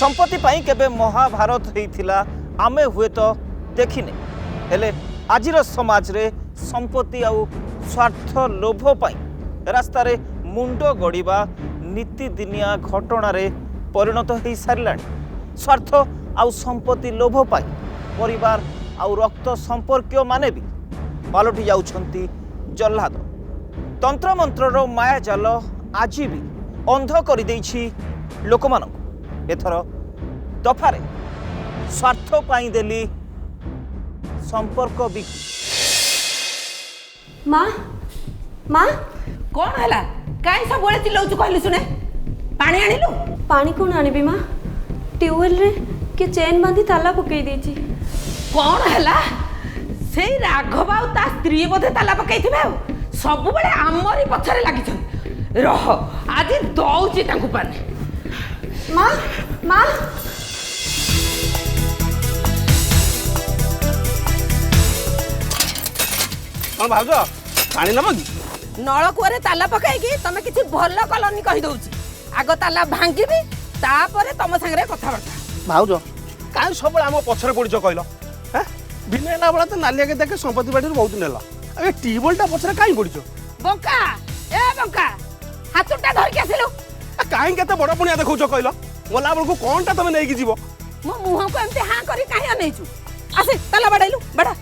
संपत्ति पाई केबे महाभारत होइथिला आमे हुए तो देखिने हेले आजिर समाज रे संपत्ति आउ स्वार्थ लोभ पाई रास्ता रे मुंड गड़िबा नीतिदिनिया घटना रे परिणत हो सारिलाणी। स्वार्थ आउ संपत्ति लोभ पाई परिवार आउ रक्त संपर्क माने भी पालटि जाउछंती जल्लाद। तंत्र मंत्रर माया जाल आज भी अंध कर देछि लोकमानंकु। एथर दफारे स्वार्थ पाई देली संपर्क भी। माँ माँ कौन हैला काई सब बोले चिल्लाउछु कहलु सुने पानी आनिलु। पानी कौन आनिबी माँ ट्यूबवेल रे के चेन बांधी ताला पकई देछि। कौन हैला सेई राघव आ ता स्त्री बोधे ताला पकईथिबे सब बेले आमरी पछरे लागिछन। रह आज दउची तांकु पानी। माँ माँ कौन भाउज पानी नब कि नलकूअरे ताला पकाइकी तमे किछि भल कलनी कहि दउची। आगो ताला भांगिबी तापरे तम संगरे कथाबार्ता। भाउज काहे सब आम पछरे पड़िछ कहल हैं बिना ना बला तो नालिया के देखे संपत्ति बाड़ी बहुत नेला अबे टीबलटा पछरे काहे पड़िछ। बंका ए बंका हाथुटा धर के आसिलु। काहे केते बड़ पुनिया देखौछ कहल गला बेलको कोनटा तमे नेकी जीवो। मो मुह को एमते हां करी काहे अनेछु। आसे ताला बाडाइलु बडा।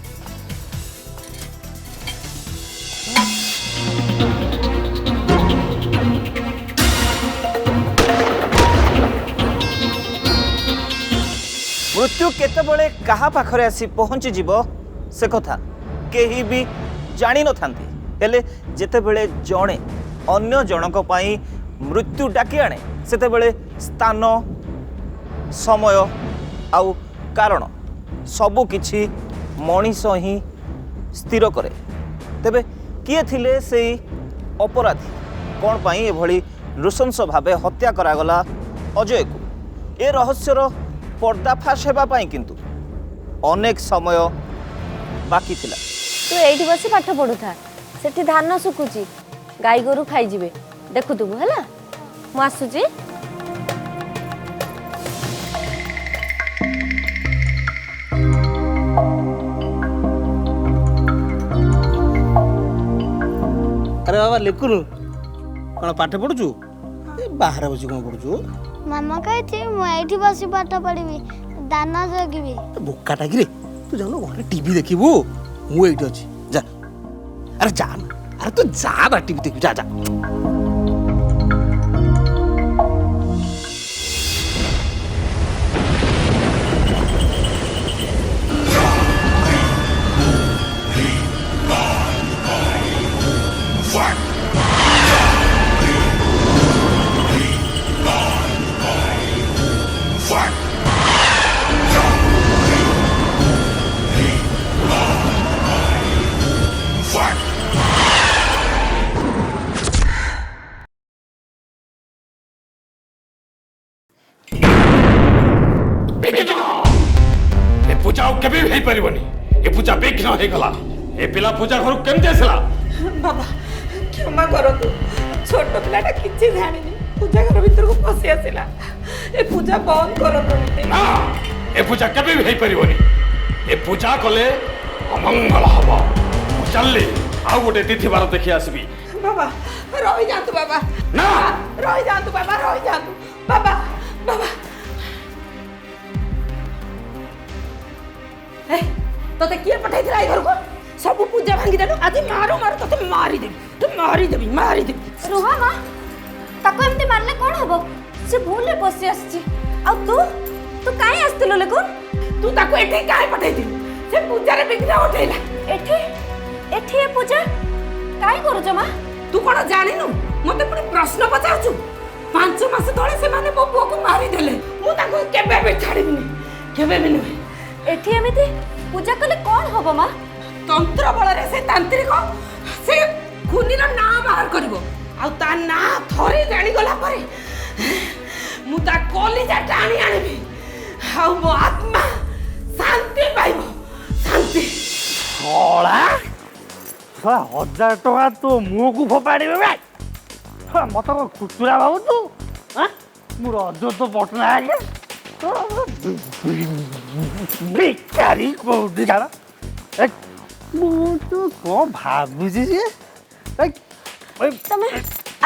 मृत्यु केतेबेले कहा पाखरे आसी पहुंची जीव से कथा केही भी जानी न थांती। हेले जेतेबेले जणे अन्य जनक पाई मृत्यु डाकी आणे सेतेबेले स्थान समय आउ कारण सबु किछि मनीष ही स्थिर करे। तेबे किए थिले सेई अपराधी कौन पाई एभली नृशंस भावे हत्या करागला अजय को ए रहस्यर पर्दाफाश हेबा पाई किंतु अनेक समय बाकी थिला। तू एठी बसी पाठ पढुथा सेठी धान सुकुची गाई गोरु खाई जिवे देखु तुबु हला मु आसुची। अरे बाबा लेकुनु कौन पाठ पढुछु बाहर बसी कौन पढुछु। मामा कहती मु एठी बसी पाठ पढिबी दाना जगिबी। बोकाटा कि रे तू जानो घरे टीवी देखिबू मु एठी अछि जा। अरे जा ना अरे तू जा ना टीवी देखिबू जा जा। पूजा केबे भी परिबनी ए पूजा बेख न हे गला ए पिला पूजा घर केमते आसला। बाबा क्षमा करो तू छोट पिलाटा किछि जानिनी पूजा घर भीतर को फसी आसिला। ए पूजा बंद करो तो ना ए पूजा केबे भी परिबनी ए पूजा कले अमंगल हबो। चलले आ गोटे तिथि बार देखि आसबी। बाबा रहि जातु बाबा ना रहि जातु बाबा रहि जातु बाबा बाबा। ए तोते किए पठाई दिला घर को सब पूजा भांगी देलु आज मारो मारो तोते मारी देबी तू मारी देबी। रुहा माँ ताको एमती मारले कौन हबो से भूले बसी आसची आ तू काहे आस्तिलो लेकुन। तू ताको एठी काहे पठाई दिलु से पूजा रे बिघ्न उठैला। एठी एठी ए पूजा काहे करूछ माँ। तू कोन जानिनु मते पुनी प्रश्न पचारछु। 5 मास तळे से माने मो पुओ को मारी देले मु ताको केबे भी छाड़िबिनी केबे भी नहीं। एठी एमिति पूजा कले कौन हबो माँ। तंत्र बल रे से तांत्रिक से खुनीर ना बाहर करिवो आ ता ना थरे जानी गला परे मु ता कलिजा टाणी आनिबी आ मो आत्मा शांति पाइबो शांति। शला 1000 टका तो मुह को फोपाड़ी मत खुचुरा बाबू तू मु रज तो पटना आगे ଭିକାରୀ କୋଉଠି ଯାର ମୁଁ ତ କ'ଣ ଭାବୁଛି ଯେ ତମେ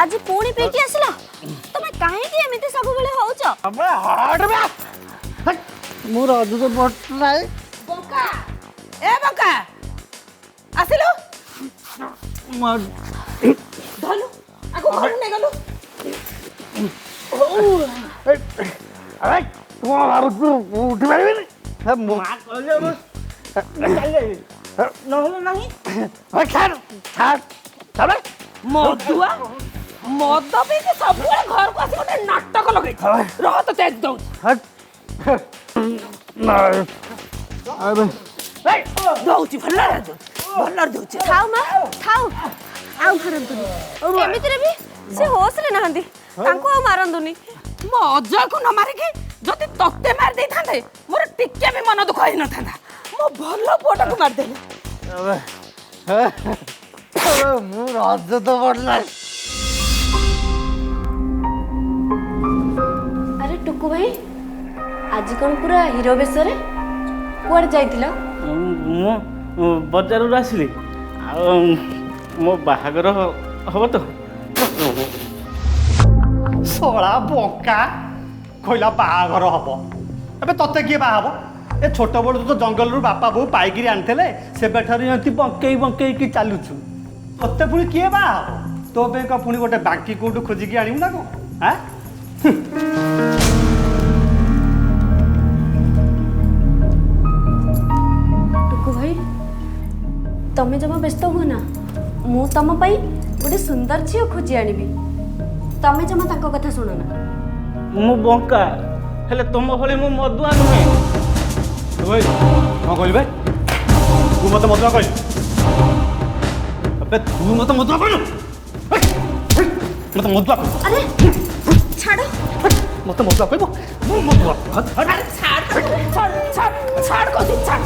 ଆଜି ପୁଣି ପିଇକି ଆସିଲ? ତମେ କାହିଁକି ଏମିତି ସବୁବେଳେ ହଉଛ? ମୁଁ ରଜକୁ ବଟାଏ ବଙ୍କା ଏ ବଙ୍କା ଆସିଲୁ ଧଲୁ ଆକୁ ଘରୁ ନେଇଗଲୁ। କ'ଣ ଭାବୁଛୁ ଉଠି ପାରିବିନି ନହେଲେ ନାହିଁ। ମଦୁଆ ମଦ ପିଇକି ସବୁବେଳେ ଘରକୁ ଆସି ଗୋଟେ ନାଟକ ଲଗେଇଛି। ରହ ତ ତେଜ ଦଉଛି ଦଉଛି ଭଲରେ ଦଉଛି। ଥାଉ ମା ଥାଉ, ଆଉ ମାରନ୍ତୁନି। ଏମିତିରେ ବି ସେ ହୋସରେ ନାହାନ୍ତି, ତାଙ୍କୁ ଆଉ ମାରନ୍ତୁନି। ମୋ ଅଜୟକୁ ନ ମାରିକି ଯଦି ତତେ ମାରି ଦେଇଥାନ୍ତେ ମୋର ଟିକେ ବି ମନ ଦୁଃଖ ହେଇନଥାନ୍ତା। ମୋ ଭଲ ପୁଅଟାକୁ ମାରିଦେଲେ। ମୁଁ ରଜ ତ ପଡ଼ିଲା। ଆରେ ଟୁକୁ ଭାଇ, ଆଜି କ'ଣ ପୁରା ହିରୋ ବେଶରେ? କୁଆଡ଼େ ଯାଇଥିଲ? ମୁଁ ବଜାରରୁ ଆସିଲି, ଆଉ ମୋ ବାହାଘର ହବ ତ। ଶଳା ବଙ୍କା କହିଲା ବାହାଘର ହବ, ଏବେ ତତେ କିଏ ବାହା ହବ? ଏ ଛୋଟ ବେଳୁ ତ ଜଙ୍ଗଲରୁ ବାପା ବୋଉ ପାଇକିରି ଆଣିଥିଲେ, ସେବେଠାରୁ ଏମିତି ବଙ୍କେଇ ବଙ୍କେଇକି ଚାଲୁଛୁ। ତତେ ପୁଣି କିଏ ବାହା ହବ? ତୋ ପାଇଁ କ'ଣ ପୁଣି ଗୋଟେ ବାଙ୍କି କୋଉଠୁ ଖୋଜିକି ଆଣିବୁ ନା କ'ଣ? ଆଁ ଟୁକୁ ଭାଇ, ତମେ ଜମା ବ୍ୟସ୍ତ ହୁଅ ନା, ମୁଁ ତମ ପାଇଁ ଗୋଟେ ସୁନ୍ଦର ଝିଅ ଖୋଜି ଆଣିବି। ତମେ ଜମା ତାଙ୍କ କଥା ଶୁଣ ନା। ମୁଁ ବଙ୍କା, ହେଲେ ତମ ଭଳି ମୁଁ ମଦୁଆ ନୁହେଁ। କ'ଣ କହିଲୁ ବେ? ତୁ ମତେ ମଦୁଆ କହିଲୁ? ଏବେ ତୁ ମତେ ମଦୁଆ କହିଲୁ? ମତେ ମଦୁଆ କହିଲୁ? ଆରେ ଛାଡ଼। ମତେ ମଦୁଆ କହିବ? ମୁଁ ମଦୁଆ ଆରେ ଛାଡ଼ କହୁଛି ଛାଡ଼।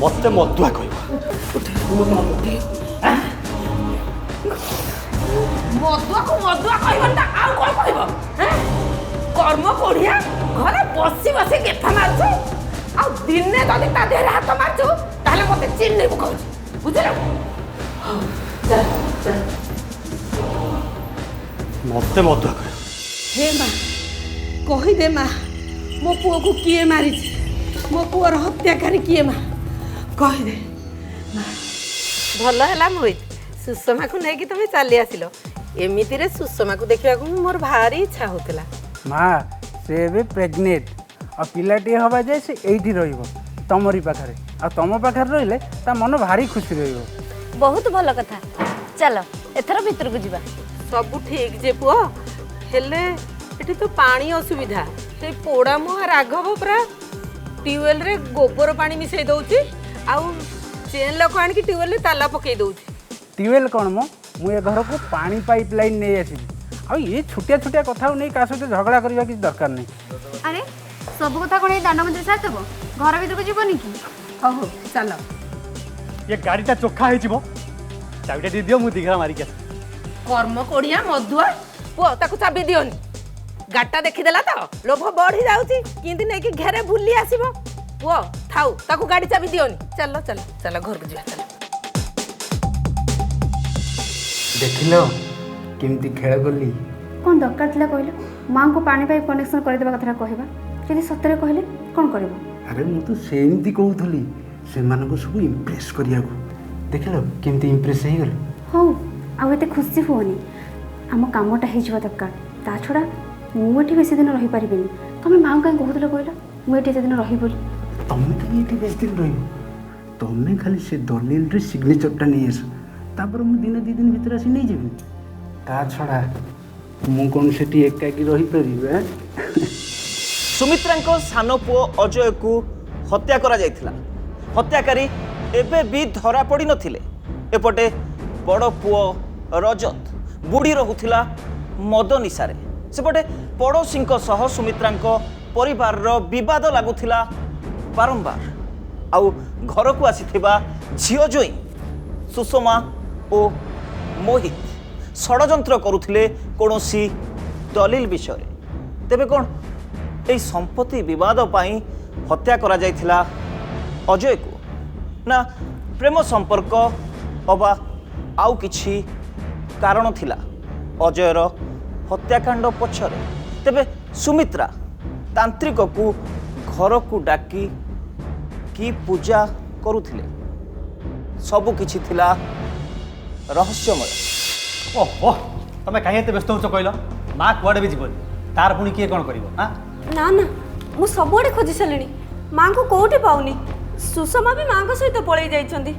ମତେ ମଦୁଆ କହିବ? ମଦୁଆକୁ ମଦୁଆ କହିବନି ତ ଆଉ କ'ଣ କହିବ? କର୍ମ କୋଢିଆ, ଘରେ ବସି ବସି ଗେଫା ମାରୁଛୁ, ଆଉ ଦିନେ ଯଦି ତା ଦେହରେ ହାତ ମାରୁଛୁ ତାହେଲେ ମତେ ଚିହ୍ନିବୁ କହୁଛି, ବୁଝିଲ? ମତେ ମଦୁଆ କହିବ? ହେ ମା, କହିଦେ ମା, ମୋ ପୁଅକୁ କିଏ ମାରିଛି? ମୋ ପୁଅର ହତ୍ୟାକାରୀ କିଏ ମା? କହିଦେ। ଭଲ ହେଲା ମୋହିତ, ସୁଷମାକୁ ନେଇକି ତମେ ଚାଲି ଆସିଲ। ଏମିତିରେ ସୁଷମାକୁ ଦେଖିବାକୁ ମୋର ଭାରି ଇଚ୍ଛା ହଉଥିଲା। ମା, ସେ ଏବେ ପ୍ରେଗନେଣ୍ଟ, ଆଉ ପିଲାଟିଏ ହେବା ଯାଏ ସେ ଏଇଠି ରହିବ ତମରି ପାଖରେ, ଆଉ ତମ ପାଖରେ ରହିଲେ ତା ମନ ଭାରି ଖୁସି ରହିବ। ବହୁତ ଭଲ କଥା, ଚାଲ ଏଥର ଭିତରକୁ ଯିବା। ସବୁ ଠିକ୍ ଯେ ପୁଅ, ହେଲେ ଏଠି ତ ପାଣି ଅସୁବିଧା। ସେ ପୋଡ଼ା ମୁହଁ ରାଘବ ପୁରା ଟ୍ୟୁବୱେଲ୍ରେ ଗୋବର ପାଣି ମିଶାଇ ଦେଉଛି, ଆଉ ଚେନ୍ ଲୋକ ଆଣିକି ଟ୍ୟୁବୱେଲ୍ରେ ତାଲା ପକାଇ ଦେଉଛି। ଟ୍ୟୁବୱେଲ୍ କ'ଣ ମ, ମୁଁ ଏ ଘରକୁ ପାଣି ପାଇପ୍ ଲାଇନ୍ ନେଇ ଆସିବି, ଆଉ ଏ ଛୋଟିଆ ଛୋଟିଆ କଥାକୁ ନେଇ କାହା ସହିତ ଝଗଡ଼ା କରିବା କିଛି ଦରକାର ନାହିଁ। ଆରେ ସବୁ କଥା କ'ଣ ଏଇ ଦାଣ୍ଡ ମନ୍ଦିର ସାରିଦେବ? ଘର ଭିତରକୁ ଯିବନି କି? ହଉ ଚାଲ। ଏ ଗାଡ଼ିଟା ଚୋଖା ହେଇଯିବ, ଚାବିଟା ଦେଇଦିଅ, ମୁଁ ଦିଘା ମାରିକି ଆସେ। କର୍ମ କୋଢିଆ ମଧୁଆ ପୁଅ, ତାକୁ ଚାବି ଦିଅନି। ଗାଡ଼ିଟା ଦେଖିଦେଲା ତ ଲୋଭ ବଢ଼ି ଯାଉଛି, କେମିତି ନେଇକି ଘେରେ ବୁଲି ଆସିବ। ପୁଅ ଥାଉ, ତାକୁ ଗାଡ଼ି ଚାବି ଦିଅନି। ଚାଲ ଚାଲ ଚାଲ ଘରକୁ ଯିବା, ଚାଲ। ଦେଖିଲ କେମିତି ଖେଳ କଲି? କ'ଣ ଦରକାର ଥିଲା କହିଲ? ମାଆଙ୍କୁ ପାଣି ପାଇପ୍ କନେକ୍ସନ୍ କରିଦେବା କଥାଟା କହିବା, ଯଦି ସତରେ କହିଲେ କ'ଣ କରିବ? ଆରେ ମୁଁ ତ ସେମିତି କହୁଥିଲି, ସେମାନଙ୍କୁ ସବୁ ଇମ୍ପ୍ରେସ୍ କରିବାକୁ। ଦେଖିଲ କେମିତି ଇମ୍ପ୍ରେସ୍ ହେଇଗଲେ? ହଉ, ଆଉ ଏତେ ଖୁସି ହୁଅନି, ଆମ କାମଟା ହେଇଯିବା ଦରକାର। ତା ଛଡ଼ା ମୁଁ ଏଠି ବେଶୀ ଦିନ ରହିପାରିବିନି। ତମେ ମାଆଙ୍କୁ କାହିଁ କହୁଥିଲ କହିଲ ମୁଁ ଏଠି ଏତେ ଦିନ ରହିବି ବୋଲି? ତମେ ତ ଏଠି ବେଶୀ ଦିନ ରହିବ, ତମେ ଖାଲି ସେ ଦଲିଲରେ ସିଗ୍ନେଚରଟା ନେଇ ଆସ, ତାପରେ ମୁଁ ଦିନେ ଦୁଇ ଦିନ ଭିତରେ ଆସି ନେଇଯିବି। ତା ଛଡ଼ା ମୁଁ କ'ଣ ସେଠି ଏକାକି ରହିପାରିବି? ସୁମିତ୍ରାଙ୍କ ସାନ ପୁଅ ଅଜୟକୁ ହତ୍ୟା କରାଯାଇଥିଲା। ହତ୍ୟାକାରୀ ଏବେ ବି ଧରା ପଡ଼ିନଥିଲେ। ଏପଟେ ବଡ଼ ପୁଅ ରଜତ ବୁଡ଼ି ରହୁଥିଲା ମଦ ନିଶାରେ। ସେପଟେ ପଡ଼ୋଶୀଙ୍କ ସହ ସୁମିତ୍ରାଙ୍କ ପରିବାରର ବିବାଦ ଲାଗୁଥିଲା ବାରମ୍ବାର। ଆଉ ଘରକୁ ଆସିଥିବା ଝିଅ ଜୋଇଁ ସୁଷମା ଓ ମୋହିତ ଷଡ଼ଯନ୍ତ୍ର କରୁଥିଲେ କୌଣସି ଦଲିଲ ବିଷୟରେ। ତେବେ କ'ଣ এই সম্পত্তি বিবাদ পাই হত্যা করা যাইছিলা অজয়କୁ না প্রেম সম্পর্ক অবা আউ কিছু কারণ থিলা অজয়র হত্যাকাণ্ড পছরে তেবে সুমিত্রা তান্ত্রিকକୁ ঘরକୁ ডাকি কি পূজা করুଥିଲେ ସବୁ କିଛି ଥିଲା ରହସ୍ୟମୟ। ଓହୋ ତମେ କାହିଁ ଏତେ ବ୍ୟସ୍ତ ହେଉଛ କହିଲ? ମା କୁଆଡ଼େ ବି ଯିବନି, ତାର ପୁଣି କିଏ କ'ଣ କରିବ? ହଁ ନା ନା ମୁଁ ସବୁଆଡ଼େ ଖୋଜି ସାରିଲିଣି, ମାଆଙ୍କୁ କୋଉଠି ପାଉନି। ସୁଷମା ବି ମାଆଙ୍କ ସହିତ ପଳେଇ ଯାଇଛନ୍ତି।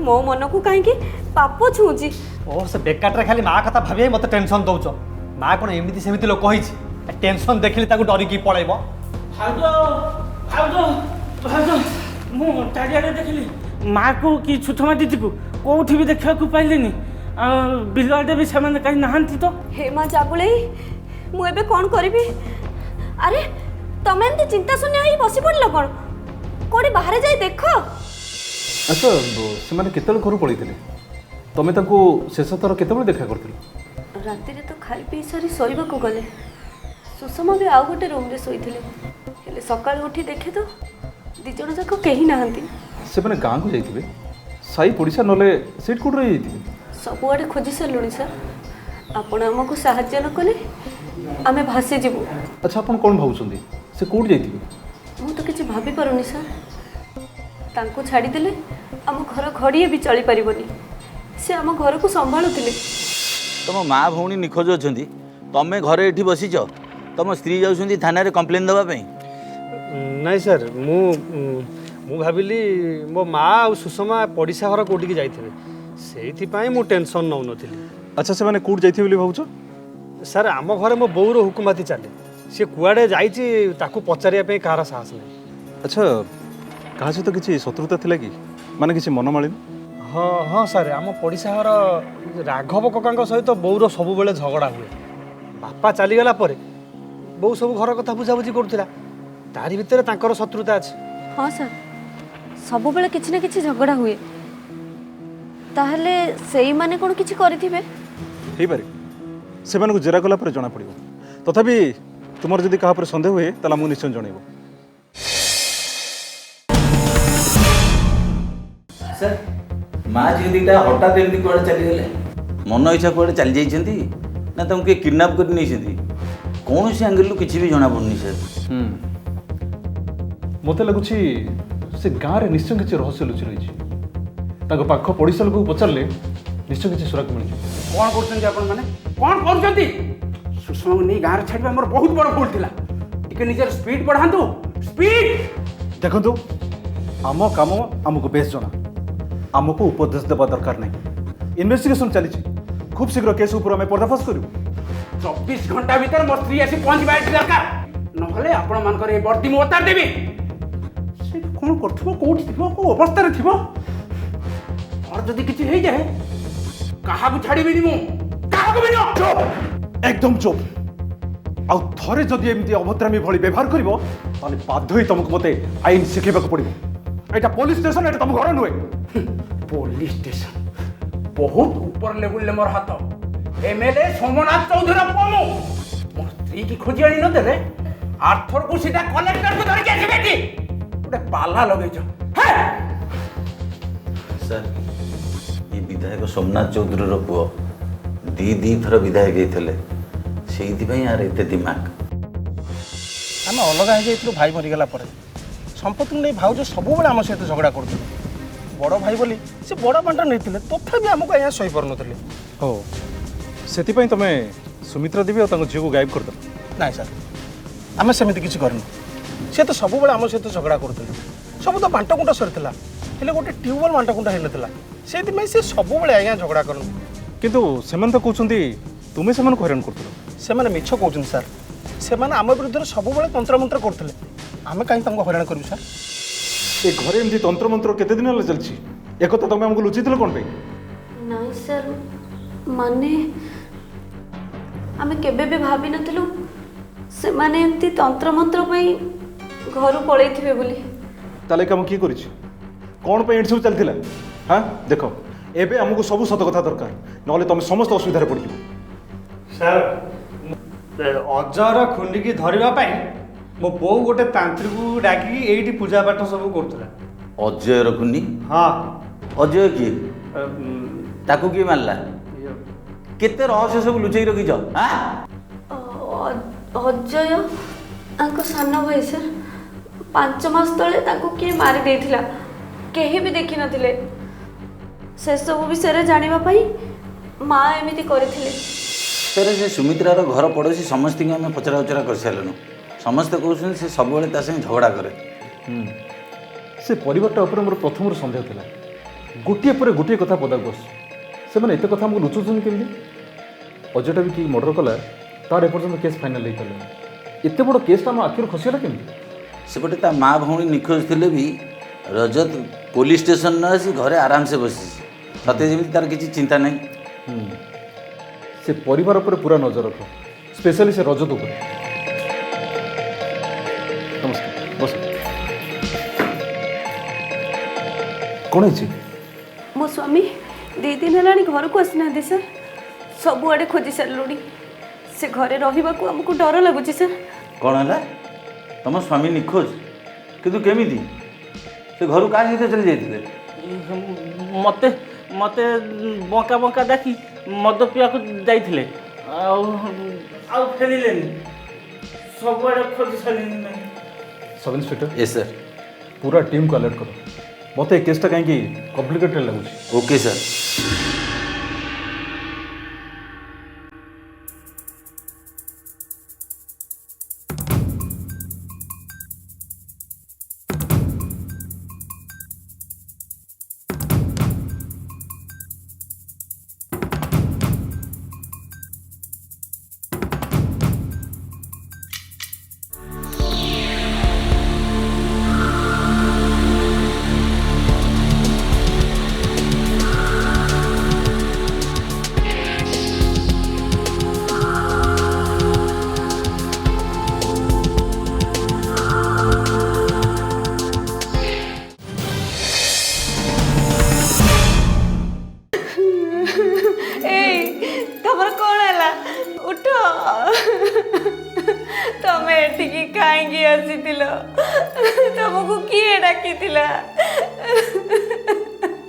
ମୋ ମନକୁ କାହିଁକି ପାପ ଛୁଉଁଛି। ଓ ସେ ବେକାରଟାରେ ଖାଲି ମା କଥା ଭାବି ମୋତେ ଟେନସନ୍ ଦେଉଛ। ମା କ'ଣ ଏମିତି ସେମିତି ଲୋକ ହେଇଛି? ଟେନସନ୍ ଦେଖିଲେ ତାକୁ ଡରିକି ପଳେଇବ। ଭାଉଜ ଭାଉଜ ଭାଉଜ ମୁଁ ଚାରିଆଡ଼େ ଦେଖିଲି ମାଆକୁ କି ସୁଷମା ଦିଦିକୁ କୋଉଠି ବି ଦେଖିବାକୁ ପାଇଲିନି। ଆଉ ବିଲଆଡ଼େ ବି ସେମାନେ କାହିଁ ନାହାନ୍ତି ତ। ହେ ମା ଜାଗୁଳେଇ, ମୁଁ ଏବେ କ'ଣ କରିବି? ଆରେ ତମେ ଏମିତି ଚିନ୍ତା ଶୂନ୍ୟ ହେଇ ବସି ପଡ଼ିଲ କ'ଣ? କୋଉଠି ବାହାରେ ଯାଇ ଦେଖ। ଆଚ୍ଛା ସେମାନେ କେତେବେଳେ ଘରୁ ପଳେଇଥିଲେ? ତମେ ତାଙ୍କୁ ଶେଷ ଥର କେତେବେଳେ ଦେଖା କରିଥିଲ? ରାତିରେ ତ ଖାଇ ପିଇ ସାରି ଶୋଇବାକୁ ଗଲେ। ସୁଷମା ବି ଆଉ ଗୋଟେ ରୁମ୍ରେ ଶୋଇଥିଲେ, ହେଲେ ସକାଳୁ ଉଠି ଦେଖେ ତ ଦି ଜଣ ଯାକ କେହି ନାହାନ୍ତି। ସେମାନେ ଗାଁକୁ ଯାଇଥିବେ, ସାଇ ପଡ଼ିଶା ନହେଲେ ସେଇଠି କୋଉଠି ରହିଯାଇଥିବେ। ସବୁଆଡ଼େ ଖୋଜି ସାରିଲୁଣି ସାର୍। ଆପଣ ଆମକୁ ସାହାଯ୍ୟ ନ କଲେ ଆମେ ଭାସିଯିବୁ। ଆଚ୍ଛା ଆପଣ କ'ଣ ଭାବୁଛନ୍ତି ସେ କୋଉଠି ଯାଇଥିବେ? ମୁଁ ତ କିଛି ଭାବିପାରୁନି ସାର୍। ତାଙ୍କୁ ଛାଡ଼ିଦେଲେ ଆମ ଘର ଘଡ଼ିଏ ବି ଚଳିପାରିବନି। ସେ ଆମ ଘରକୁ ସମ୍ଭାଳୁଥିଲେ। ତମ ମା ଭଉଣୀ ନିଖୋଜ ଅଛନ୍ତି, ତମେ ଘରେ ଏଠି ବସିଛ, ତମ ସ୍ତ୍ରୀ ଯାଉଛନ୍ତି ଥାନାରେ କମ୍ପ୍ଲେନ୍ ଦେବା ପାଇଁ। ନାଇଁ ସାର୍, ମୁଁ ଭାବିଲି ମୋ ମା ଆଉ ସୁଷମା ପଡ଼ିଶା ଘର କୋଉଠିକି ଯାଇଥିବେ, ସେଇଥିପାଇଁ ମୁଁ ଟେନସନ୍ ନେଉନଥିଲି। ଆଚ୍ଛା ସେମାନେ କୋଉଠି ଯାଇଥିବେ ବୋଲି ଭାବୁଛ? ସାର୍ ଆମ ଘରେ ମୋ ବୋଉର ହୁକୁମାତି ଚାଲେ। ସେ କୁଆଡ଼େ ଯାଇଛି ତାକୁ ପଚାରିବା ପାଇଁ କାହାର ସାହସ ନାହିଁ। ଆଚ୍ଛା କାହା ସହିତ କିଛି ଶତ୍ରୁତା ଥିଲା କି, ମାନେ କିଛି ମନମାଳିନି? ହଁ ହଁ ସାର୍, ଆମ ପଡ଼ିଶା ଘର ରାଘବ କକାଙ୍କ ସହିତ ବୋଉର ସବୁବେଳେ ଝଗଡ଼ା ହୁଏ। ବାପା ଚାଲିଗଲା ପରେ ବୋଉ ସବୁ ଘର କଥା ବୁଝାବୁଝି କରୁଥିଲା, ତାରି ଭିତରେ ତାଙ୍କର ଶତ୍ରୁତା ଅଛି। ହଁ ସାର୍, ସବୁବେଳେ କିଛି ନା କିଛି ଝଗଡ଼ା ହୁଏ। ତାହେଲେ ସେଇମାନେ କ'ଣ କିଛି କରିଥିବେ? ହେଇପାରେ, ସେମାନଙ୍କୁ ଜେରା କଲା ପରେ ଜଣାପଡ଼ିବ। ତଥାପି ତୁମର ଯଦି କାହା ଉପରେ ସନ୍ଦେହ ହୁଏ ତାହେଲେ ମୁଁ ନିଶ୍ଚୟ ଜଣାଇବ। ସାର୍ ମା ଝିଅ ଦୁଇଟା ହଠାତ୍ ଏମିତି କୁଆଡ଼େ ଚାଲିଗଲେ? ମନ ଇଚ୍ଛା କୁଆଡ଼େ ଚାଲି ଯାଇଛନ୍ତି ନା ତାଙ୍କୁ କିଏ କିଡ଼ନାପ୍ କରି ନେଇଛନ୍ତି? କୌଣସି ଆଙ୍ଗେଲରୁ କିଛି ବି ଜଣାପଡ଼ୁନି ସାର୍। ମୋତେ ଲାଗୁଛି ସେ ଗାଁରେ ନିଶ୍ଚୟ କିଛି ରହସ୍ୟ ଲୁଚି ରହିଛି। ତାଙ୍କ ପାଖ ପଡ଼ିଶା ଲୋକକୁ ପଚାରିଲେ ନିଶ୍ଚୟ କିଛି ସୁରାଗ ମିଳିଯିବ। କ'ଣ କରୁଛନ୍ତି ଆପଣମାନେ? କ'ଣ କରୁଛନ୍ତି? ସୁଷମାକୁ ନେଇ ଗାଁରେ ଛାଡ଼ିବା ଆମର ବହୁତ ବଡ଼ ଭୁଲ ଥିଲା। ଟିକେ ନିଜର ସ୍ପିଡ୍ ବଢ଼ାନ୍ତୁ, ସ୍ପିଡ୍। ଦେଖନ୍ତୁ ଆମ କାମ ଆମକୁ ବେଶ ଜଣା, ଆମକୁ ଉପଦେଶ ଦେବା ଦରକାର ନାହିଁ। ଇନଭେଷ୍ଟିଗେସନ୍ ଚାଲିଛି, ଖୁବ୍ ଶୀଘ୍ର କେସ୍ ଉପରେ ଆମେ ପର୍ଦ୍ଦାଫାଶ କରିବୁ। 24 ଘଣ୍ଟା ଭିତରେ ମୋ ସ୍ତ୍ରୀ ଆସି ପହଞ୍ଚିବା ଏଠି ଦରକାର, ନହେଲେ ଆପଣମାନଙ୍କର ଏ ବର୍ଦ୍ଦି ମୁଁ ଅତାର ଦେବି। ସେ କ'ଣ କରୁଥିବ, କୋଉଠି ଥିବ, କୋଉ ଅବସ୍ଥାରେ ଥିବ, ମୋର ଯଦି କିଛି ହେଇଯାଏ କାହାକୁ ଛାଡ଼ିବିନି, ମୁଁ କାହାକୁ ବି ନୁହଁ। ଚୁପ୍, ଏକଦମ ଚୁପ୍। ଆଉ ଥରେ ଯଦି ଏମିତି ଅଭଦ୍ରାମୀ ଭଳି ବ୍ୟବହାର କରିବ ତାହେଲେ ବାଧ୍ୟ ହୋଇ ତମକୁ ମୋତେ ଆଇନ ଶିଖେଇବାକୁ ପଡ଼ିବ। ଏଇଟା ପୋଲିସ ଷ୍ଟେସନ, ଏଇଟା ତମ ଘର ନୁହେଁ। ପୋଲିସ ଷ୍ଟେସନ ବହୁତ ଉପର ଲେବୁଲରେ ମୋର ହାତ। ଏମଏଲଏ ସୋମନାଥ ଚୌଧୁରୀର ପୁଅ ମୁଁ। ମୋ ସ୍ତ୍ରୀକି ଖୋଜି ଆଣି ନଦେଲେ ଆର୍ଥରକୁ ସିଧା କଲେକ୍ଟରକୁ ଧରିକି ଆସିବେ ଏଠି। ଗୋଟେ ପାଲା ଲଗେଇଛ। ସାର୍ ଏ ବିଧାୟକ ସୋମନାଥ ଚୌଧୁରୀର ପୁଅ ଦି ଥର ବିଧାୟକ ହେଇଥିଲେ, ସେଇଥିପାଇଁ ଆର ଏତେ ଦିମାଗ। ଆମେ ଅଲଗା ହେଇଯାଇଥିଲୁ ଭାଇ ମରିଗଲା ପରେ। ସମ୍ପତ୍ତିକୁ ନେଇ ଭାଉଜ ସବୁବେଳେ ଆମ ସହିତ ଝଗଡ଼ା କରୁଥିଲେ। ବଡ଼ ଭାଇ ବୋଲି ସେ ବଡ଼ ବାଣ୍ଟ ନେଇଥିଲେ, ତଥାପି ଆମକୁ ଆଜ୍ଞା ସହିପାରୁନଥିଲେ। ହଉ, ସେଥିପାଇଁ ତମେ ସୁମିତ୍ରା ଦେବୀ ଆଉ ତାଙ୍କ ଝିଅକୁ ଗାୟବ କରିଦେଲ? ନାଇଁ ସାର୍, ଆମେ ସେମିତି କିଛି କରିନୁ। ସେ ତ ସବୁବେଳେ ଆମ ସହିତ ଝଗଡ଼ା କରୁଥିଲେ। ସବୁ ତ ବାଣ୍ଟକୁଣ୍ଟ ସରିଥିଲା, ହେଲେ ଗୋଟେ ଟ୍ୟୁବୱେଲ୍ ବାଣ୍ଟକୁଣ୍ଟ ହେଇନଥିଲା। ସେଇଥିପାଇଁ ସେ ସବୁବେଳେ ଆଜ୍ଞା ଝଗଡ଼ା କରନ୍ତି। କିନ୍ତୁ ସେମାନେ ତ କହୁଛନ୍ତି ତୁମେ ସେମାନଙ୍କୁ ହଇରାଣ କରୁଥିଲ। ସେମାନେ ମିଛ କହୁଛନ୍ତି ସାର୍। ସେମାନେ ଆମ ବିରୁଦ୍ଧରେ ସବୁବେଳେ ତନ୍ତ୍ରମନ୍ତ୍ର କରୁଥିଲେ। ଆମେ କାହିଁକି ତାଙ୍କୁ ହଇରାଣ କରିବୁ ସାର୍? ଏ ଘରେ ଏମିତି ତନ୍ତ୍ରମନ୍ତ୍ର କେତେ ଦିନ ହେଲା ଚାଲିଛି? ଏକଥା ତମେ ଆମକୁ ଲୁଚିଥିଲ କ'ଣ ପାଇଁ? ନାଇଁ ସାର୍, ମାନେ ଆମେ କେବେ ବି ଭାବିନଥିଲୁ ସେମାନେ ଏମିତି ତନ୍ତ୍ରମନ୍ତ୍ର ପାଇଁ ଘରୁ ପଳେଇଥିବେ ବୋଲି। ତାହେଲେ କାମ କିଏ କରିଛି? କ'ଣ ପାଇଁ ଏଠି ସବୁ ଚାଲିଥିଲା? ହଁ ଦେଖ, ଏବେ ଆମକୁ ସବୁ ସତ କଥା ଦରକାର, ନହେଲେ ତମେ ସମସ୍ତ ଅସୁବିଧାରେ ପଡ଼ିଯିବ। ସାର୍ ଅଜୟର ଖୁଣ୍ଡିକି ଧରିବା ପାଇଁ ମୋ ବୋଉ ଗୋଟେ ତାନ୍ତ୍ରିକକୁ ଡାକିକି ଏଇଠି ପୂଜା ପାଠ ସବୁ କରୁଥିଲା। ଅଜୟ ରଖୁନି? ହଁ। ଅଜୟ କିଏ? ତାକୁ କିଏ ମାରିଲା? କେତେ ରହସ୍ୟ ସବୁ ଲୁଚେଇ ରଖିଛ? ଅଜୟ ତାଙ୍କ ସାନ ଭାଇ ସାର୍ 5 ମାସ ତଳେ ତାଙ୍କୁ କିଏ ମାରି ଦେଇଥିଲା, କେହି ବି ଦେଖିନଥିଲେ। ସେସବୁ ବିଷୟରେ ଜାଣିବା ପାଇଁ ମା ଏମିତି କରିଥିଲେ। ସାର୍ ସେ ସୁମିତ୍ରାର ଘର ପଡ଼ୋଶୀ ସମସ୍ତଙ୍କୁ ଆମେ ପଚରା ଉଚରା କରିସାରିଲୁଣୁ। ସମସ୍ତେ କହୁଛନ୍ତି ସେ ସବୁବେଳେ ତା ସାଙ୍ଗେ ଝଗଡ଼ା କରେ। ସେ ପରିବାରଟା ଉପରେ ମୋର ପ୍ରଥମରୁ ସନ୍ଦେହ ଥିଲା। ଗୋଟିଏ ପରେ ଗୋଟିଏ କଥା ପଦାକୁ ଆସୁ। ସେମାନେ ଏତେ କଥା ଆମକୁ ଲୁଚୁଛନ୍ତି କେମିତି? ଅଜୟଟା ବି କିଏ ମର୍ଡର କଲା, ତାର ଏପର୍ଯ୍ୟନ୍ତ କେସ୍ ଫାଇନାଲ୍ ହେଇପାରିଲାନି। ଏତେ ବଡ଼ କେସ୍ଟା ଆମ ଆଖିରୁ ଖସିଗଲା କେମିତି? ସେପଟେ ତା ମା ଭଉଣୀ ନିଖୋଜ ଥିଲେ ବି ରଜତ ପୋଲିସ ଷ୍ଟେସନ ନ ଆସି ଘରେ ଆରାମସେ ବସିଛି, ସତେ ଯେମିତି ତାର କିଛି ଚିନ୍ତା ନାହିଁ। ସେ ପରିବାର ଉପରେ ପୁରା ନଜର ରଖ, ସ୍ପେଶାଲି ସେ ରଜତ ଉପରେ। ନମସ୍କାର, ବସ। କ'ଣ ହେଇଛି? ମୋ ସ୍ୱାମୀ 2 ଦିନ ହେଲାଣି ଘରକୁ ଆସିନାହାନ୍ତି ସାର୍। ସବୁଆଡ଼େ ଖୋଜି ସାରିଲୁଣି। ସେ ଘରେ ରହିବାକୁ ଆମକୁ ଡର ଲାଗୁଛି ସାର୍। କ'ଣ ହେଲା? ତମ ସ୍ୱାମୀ ନିଖୋଜ? କିନ୍ତୁ କେମିତି? ସେ ଘରୁ କାହା ସହିତ ଚାଲି ଯାଇଥିଲେ? ମତେ ମତେ ବଙ୍କା ବଙ୍କା ଡାକି ମଦ ପିଇବାକୁ ଯାଇଥିଲେ, ଆଉ ଫେରିଲେନି। ସବୁଆଡ଼େ ଖୋଜି ସାରିଲେନି। ନାହିଁ ସବ୍ ଇନ୍ସପେକ୍ଟର। ଏ ସାର୍। पूरा टीम को अलर्ट करो। मत ए केसटा कहीं कॉम्प्लिकेटेड लगुच। Okay sir.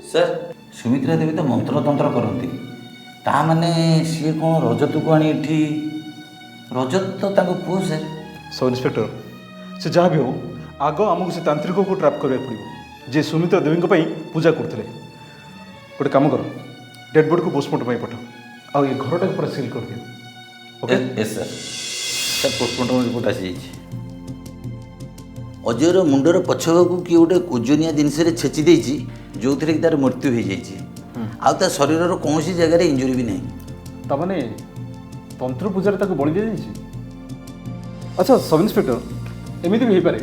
सर सुमित्रा देवी तो मंत्र तंत्र करती ता माने सी कौन रजत को आनी एठी रजत तो ताको पुओ सर। सब इंस्पेक्टर से जहाँ भी हो आग आमको से तांत्रिक को ट्रैप करने पड़ो जे सुमित्रा देवी को पूजा करते गोटे कम कर डेड बॉडी को पोस्टमार्टम पठाओ आ घरटा पूरा सील कर दियो। Okay yes sir. Sir postmortem report आसी जाइए। अजयर मुंडर पछक किए गोटे ओजनिया जिनस छेची देची जो थे कि तार मृत्यु हो जाता शरीर कौन सी जगह इंजुरी भी नहीं ताने तंत्र पूजा बलि दि जाइए। अच्छा सब इंस्पेक्टर एमती भी हो पारे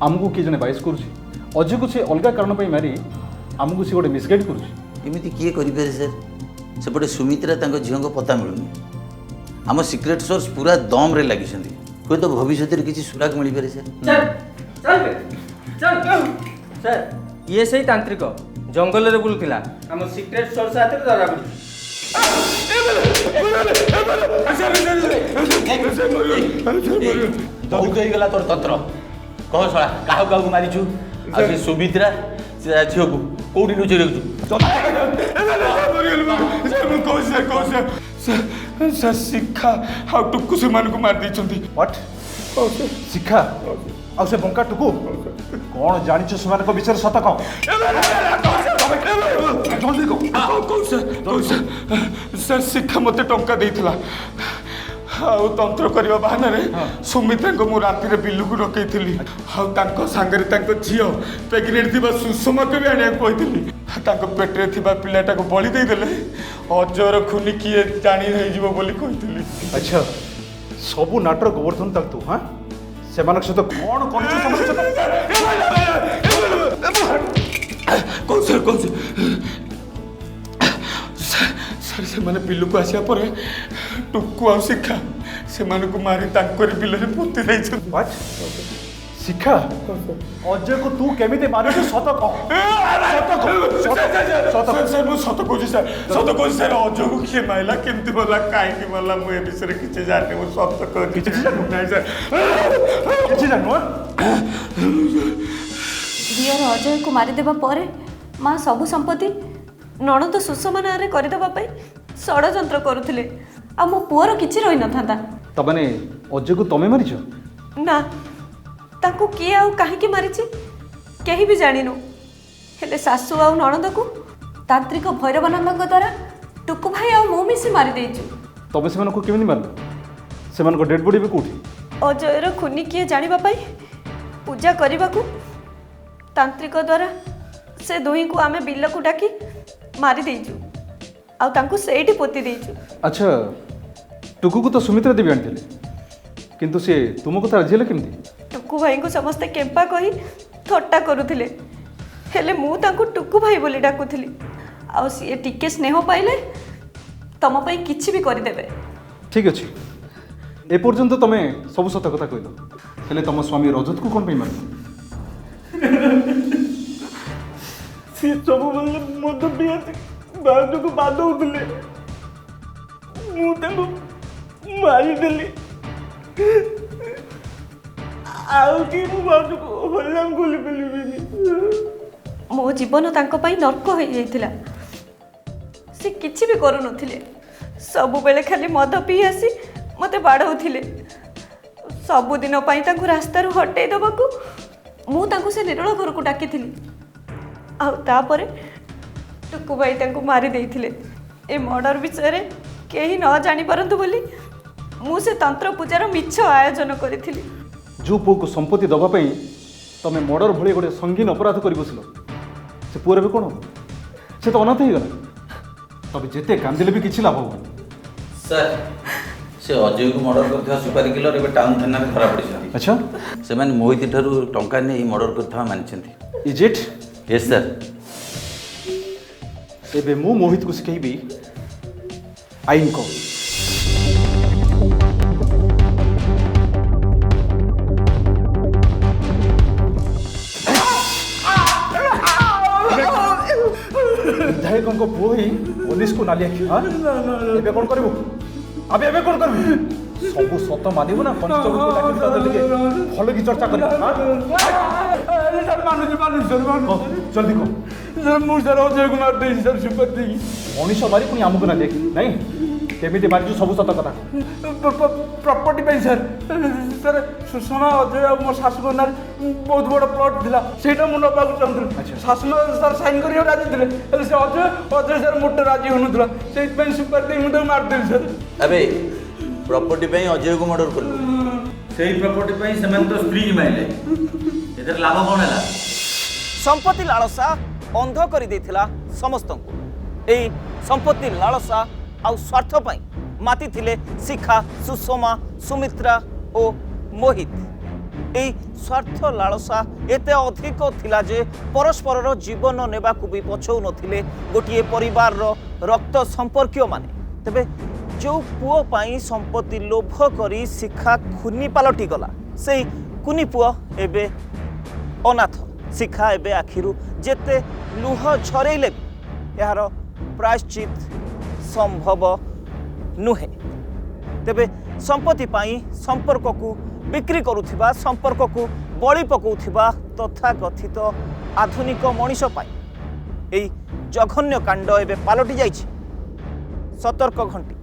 आमको किए जन बाइस कर अजय को से अलग कारण मारी आमको सी गोटे मिसगाइड करमती किए करें सर सेपटे सुमित्रा झील को पता मिलूनी आम सिक्रेट सोर्स पूरा दम रे लगी हुए तो भविष्य में किसी सुराग मिल पारे सर ये सही तांत्रिक जंगल रे बुलुथिला हम सीक्रेट सोर्स आते धरा पड़ी। बहुत हो गला तोर तंत्र कह सला काह काह मारिछु आ से सुमित्रा से झियो को कोडी नुचे रखछु सर शिखा हाउ टुकु से मान को मार दी छंती। व्हाट शिखा आ से बंका टुकु कौन जानिछ सुमान को विचार सत कह जल्दी कह सर शिखा मते टंका देइथला आउ तंत्र करबा बहाना रे सुमित्रा को मु राति रे बिल्लू को रखैथिली आउ तांको सांगरे तांको झियो प्रेग्नेंट थिबा सुषमा को भी आने कहथिली तांको पेट रे थिबा पिलाटा को बलि देई देले अजर खुनी किए जानी नै जीवो बोली कहथिली। अच्छा सबु नाटर गोवर्धन तक तू हां से मानक सहित कोन करछु समझ कौन सर से माने बिल्लू को आसिया पर टुकु आ शिखा से माने को मारी तांकर बिल रे पोती दै छ। व्हाट ଶିଖା ଅଜୟ କୁ ତୁ କେମିତି ମାରୁଛୁ ସତ କହ ସାର୍ ମୁଁ ସତ କହୁଛି ସାର୍ ସତ କହୁଛି ସାର୍ ଅଜୟକୁ କିଏ ମାଇଲା କେମିତି ମଲା କାହିଁକି ମଲା ମୁଁ ଏ ବିଷୟରେ କିଛି ଜାଣିନି ମୁଁ ସତ କହୁଛି କିଛି ଜାଣିନୁ ନାହିଁ ସାର୍ କିଛି ଜାଣିନୁ ଦିଅର ଅଜୟକୁ ମାରିଦେବା ପରେ ମା ସବୁ ସମ୍ପତ୍ତି ନଣନ୍ଦ ସୁଷମା ନାଁରେ କରିଦେବା ପାଇଁ ଷଡ଼ଯନ୍ତ୍ର କରୁଥିଲେ ଆଉ ମୋ ପୁଅର କିଛି ରହିନଥାନ୍ତା। ତାମାନେ ଅଜୟକୁ ତମେ ମାରିଛ? ନା ତାଙ୍କୁ କିଏ ଆଉ କାହିଁକି ମାରିଛି କେହି ବି ଜାଣିନୁ। ହେଲେ ଶାଶୁ ଆଉ ନଣନ୍ଦକୁ ତାନ୍ତ୍ରିକ ଭୈରବାନନ୍ଦଙ୍କ ଦ୍ୱାରା ଟୁକୁ ଭାଇ ଆଉ ମୁଁ ମିଶି ମାରିଦେଇଛୁ। ତମେ ସେମାନଙ୍କୁ କେମିତି ମାରିଲ? ସେମାନଙ୍କ ଡେଡ୍ ବଡି ଏବେ କୋଉଠି? ଅଜୟର ଖୁନି କିଏ ଜାଣିବା ପାଇଁ ପୂଜା କରିବାକୁ ତାନ୍ତ୍ରିକ ଦ୍ୱାରା ସେ ଦୁହିଁଙ୍କୁ ଆମେ ବିଲକୁ ଡାକି ମାରିଦେଇଛୁ ଆଉ ତାଙ୍କୁ ସେଇଠି ପୋତି ଦେଇଛୁ। ଆଚ୍ଛା ଟୁକୁକୁ ତ ସୁମିତ୍ରା ଦେବୀ ଆଣିଥିଲେ କିନ୍ତୁ ସେ ତୁମ କଥା ରାଜି ହେଲେ କେମିତି? ଟୁକୁ ଭାଇଙ୍କୁ ସମସ୍ତେ କେମ୍ପା କହି ଥଟ୍ଟା କରୁଥିଲେ ହେଲେ ମୁଁ ତାଙ୍କୁ ଟୁକୁ ଭାଇ ବୋଲି ଡାକୁଥିଲି ଆଉ ସିଏ ଟିକେ ସ୍ନେହ ପାଇଲେ ତମ ପାଇଁ କିଛି ବି କରିଦେବେ। ଠିକ୍ ଅଛି ଏପର୍ଯ୍ୟନ୍ତ ତମେ ସବୁ ସତ କଥା କହିଲ ହେଲେ ତମ ସ୍ୱାମୀ ରଜତକୁ କ'ଣ ପାଇଁ ମାରିଲ? ସେ ସବୁବେଳେ ମଦ ପିଆନ୍ତି ଭାଉଜକୁ ବାଦଉଥିଲେ ମୁଁ ତାଙ୍କୁ ମାରିଦେଲି ଆଉ କି ମୁଁ ଭାଉଜକୁ ହଲାମ ଖୋଲି ପାରିବିନି। ମୋ ଜୀବନ ତାଙ୍କ ପାଇଁ ନର୍କ ହେଇଯାଇଥିଲା। ସେ କିଛି ବି କରୁନଥିଲେ ସବୁବେଳେ ଖାଲି ମଦ ପିଇ ଆସି ମୋତେ ବାଡ଼ଉଥିଲେ। ସବୁଦିନ ପାଇଁ ତାଙ୍କୁ ରାସ୍ତାରୁ ହଟେଇ ଦେବାକୁ ମୁଁ ତାଙ୍କୁ ସେ ନିରୋଳ ଘରକୁ ଡାକିଥିଲି ଆଉ ତାପରେ ଟୁକୁ ଭାଇ ତାଙ୍କୁ ମାରି ଦେଇଥିଲେ। ଏ ମର୍ଡର ବିଷୟରେ କେହି ନ ଜାଣିପାରନ୍ତୁ ବୋଲି ମୁଁ ସେ ତନ୍ତ୍ର ପୂଜାର ମିଛ ଆୟୋଜନ କରିଥିଲି। ଯେଉଁ ପୁଅକୁ ସମ୍ପତ୍ତି ଦେବା ପାଇଁ ତମେ ମର୍ଡର ଭଳି ଗୋଟେ ସଙ୍ଗୀନ ଅପରାଧ କରି ବସିଲ ସେ ପୁଅର ଏବେ କ'ଣ ହେବ? ସେ ତ ଅନାଥ ହେଇଗଲା। ତମେ ଯେତେ କାନ୍ଦିଲେ ବି କିଛି ଲାଭ ହେବନି। ସାର୍ ସେ ଅଜୟକୁ ମର୍ଡର କରିଥିବା ସୁପାରି କିଲର ଏବେ ଟାଉନ ଥାନାରେ ଧରା ପଡ଼ିଛନ୍ତି। ଆଚ୍ଛା ସେମାନେ ମୋହିତ ଠାରୁ ଟଙ୍କା ନେଇ ମର୍ଡର କରିଥିବା ମାନିଛନ୍ତି। Is it? Yes sir. ଏବେ ମୁଁ ମୋହିତକୁ ଶିଖେଇବି ଆଇନ କ'ଣ। ବିଧାୟକଙ୍କ ପୁଅ ହିଁ ପୋଲିସକୁ ନାଲି ଆଖି। ଏବେ କ'ଣ କରିବୁ? ଏବେ କ'ଣ କରିବୁ? ସବୁ ସତ ମାନିବୁ ନା କନଷ୍ଟେବଲକୁ ଡାକି ଟିକେ ଭଲ କି ଚର୍ଚ୍ଚା କରିବୁ? ଜଲ୍ଦି କହ। ମୁଁ ସାର୍ ଅଜୟକୁ ମାରିଦେଇଛି ସାର୍ ସୁପାରି ଦେଇକି। ମଣିଷ ମାରି ପୁଣି ଆମକୁ ନାଲି ଆଖି ନାଇଁ? କେମିତି ମାରିଛୁ ସବୁ ସତ କଥା? ପ୍ରପର୍ଟି ପାଇଁ ସାର୍। ସାର୍ ସୁଷମା ଅଜୟ ଆଉ ମୋ ଶାଶୁଙ୍କ ନାଁରେ ବହୁତ ବଡ଼ ପ୍ଲଟ୍ ଥିଲା ସେଇଟା ମୁଁ ନେବାକୁ ଚାହୁଁଥିଲି। ଶାଶୁମା ସାର୍ ସାଇନ୍ କରିବାକୁ ରାଜି ଥିଲେ ହେଲେ ସେ ଅଜୟ ସାର୍ ମୋଟେ ରାଜି ହେଉନଥିଲା ସେଇଥିପାଇଁ ସୁପାରି ଦେଇ ମୁଁ ତାକୁ ମାରିଦେଲି ସାର୍। ଏବେ ପ୍ରପର୍ଟି ପାଇଁ ଅଜୟକୁ ମର୍ଡର କଲୁ ସେଇ ପ୍ରପର୍ଟି ପାଇଁ ସେମାନେ ତ ସ୍ତ୍ରୀକି ମାରିଲେ ଏଥିରେ ଲାଭ କ'ଣ ହେଲା? ସମ୍ପତ୍ତି ଲାଳସା ଅନ୍ଧ କରିଦେଇଥିଲା ସମସ୍ତଙ୍କୁ। ଏହି ସମ୍ପତ୍ତି ଲାଳସା ଆଉ ସ୍ୱାର୍ଥ ପାଇଁ ମାତିଥିଲେ ଶିଖା, ସୁଷମା, ସୁମିତ୍ରା ଓ ମୋହିତ। এই স্বার্থ লালসা এতে অধিক লা যে পরস্পরর জীবন নেবাকু বি পছৌ নথিলে গোটিয়ে পরিবারর রক্ত সম্পর্কীয় মানে। তেবে যে পুয় পাই সম্পত্তি লোভ করি শিখা খুনি পালটি গলা সেই কুনি পুয় এবে অনাথ। শিখা এবে আখিরু যেতে লুহ ঝরাইলে এর প্রায়শ্চিত সম্ভব নুহে। তেবে সম্পত্তি পাই সম্পর্ককু বিক্রি করুথিবা সম্পর্ককু বলি পকাউথিবা তথাকথিত আধুনিক মଣିষ পাই এই জঘন্য কাণ্ড এবে পালটি যাইছি। সতর্ক ঘণ্টি